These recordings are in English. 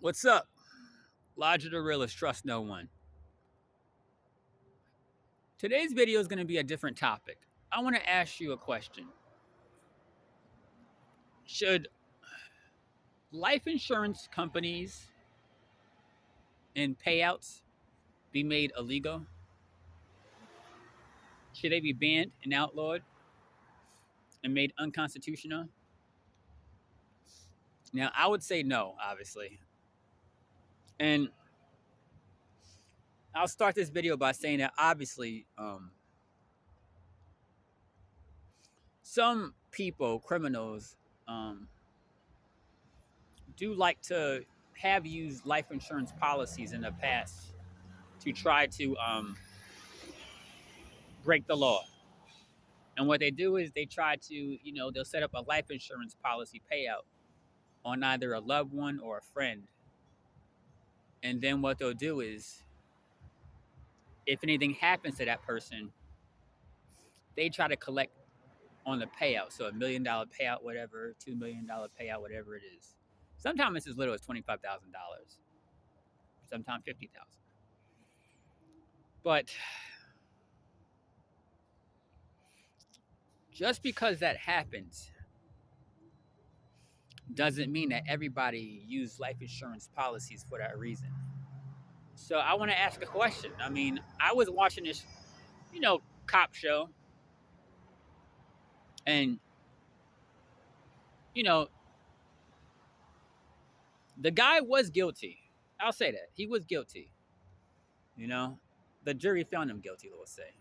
What's up? Lodger the realist, trust no one. Today's video is going to be a different topic. I want to ask you a question. Should life insurance companies and payouts be made illegal? Should they be banned and outlawed and made unconstitutional? Now, I would say no, obviously. And I'll start this video by saying that obviously, some people, criminals, do like to have used life insurance policies in the past to try to break the law. And what they do is they try to, they'll set up a life insurance policy payout on either a loved one or a friend. And then what they'll do is, if anything happens to that person, they try to collect on the payout. So $1 million payout, whatever, $2 million payout, whatever it is. Sometimes it's as little as $25,000. Sometimes 50,000. But just because that happens doesn't mean that everybody use life insurance policies for that reason. So I want to ask a question. I mean, I was watching this, cop show, and the guy was guilty. I'll say that he was guilty. The jury found him guilty, let's say.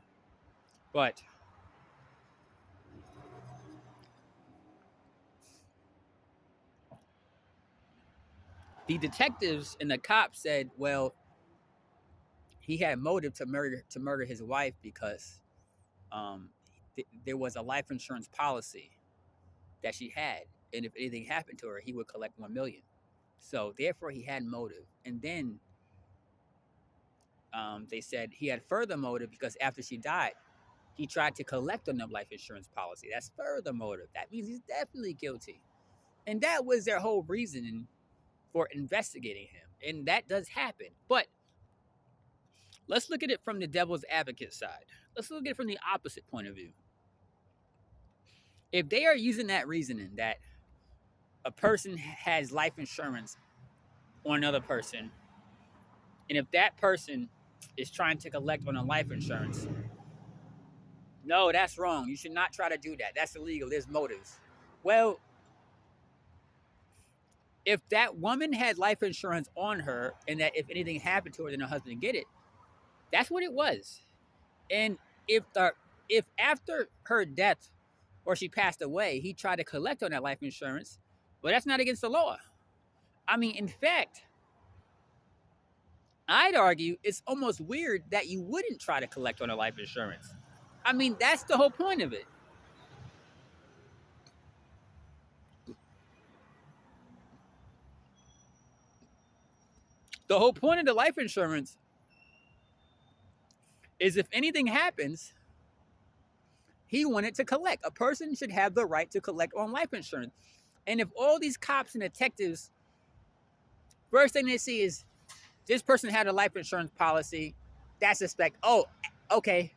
But the detectives and the cops said, well, he had motive to murder his wife because there was a life insurance policy that she had, and if anything happened to her, he would collect $1 million. So therefore, he had motive. And then they said he had further motive because after she died, he tried to collect on the life insurance policy. That's further motive. That means he's definitely guilty. And that was their whole reasoning for investigating him. And that does happen. But let's look at it from the devil's advocate side. Let's look at it from the opposite point of view. If they are using that reasoning that a person has life insurance on another person, and if that person is trying to collect on a life insurance, no, that's wrong. You should not try to do that. That's illegal. There's motives. Well, if that woman had life insurance on her and that if anything happened to her, then her husband would get it, that's what it was. And if after her death or she passed away, he tried to collect on that life insurance, well, that's not against the law. I mean, in fact, I'd argue it's almost weird that you wouldn't try to collect on a life insurance. I mean, that's the whole point of it. The whole point of the life insurance is if anything happens, he wanted to collect. A person should have the right to collect on life insurance. And if all these cops and detectives, first thing they see is this person had a life insurance policy, that's suspect. Oh, okay.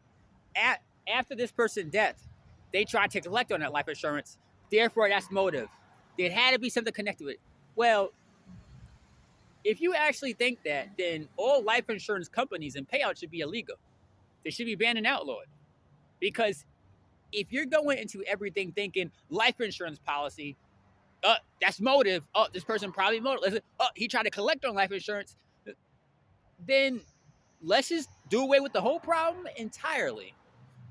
After this person's death, they tried to collect on that life insurance. Therefore, that's motive. There had to be something connected with it. Well, if you actually think that, then all life insurance companies and payouts should be illegal. They should be banned and outlawed. Because if you're going into everything thinking life insurance policy, that's motive. Oh, this person probably motive. Oh, he tried to collect on life insurance. Then let's just do away with the whole problem entirely.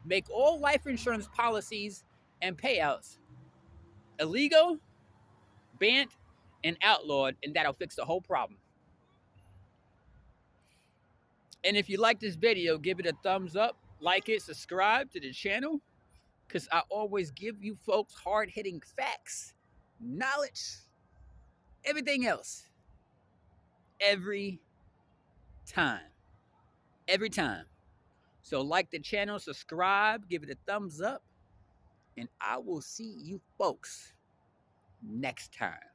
Make all life insurance policies and payouts illegal, banned, and outlawed, and that'll fix the whole problem. And if you like this video, give it a thumbs up, like it, subscribe to the channel, because I always give you folks hard-hitting facts, knowledge, everything else. Every time. Every time. So like the channel, subscribe, give it a thumbs up, and I will see you folks next time.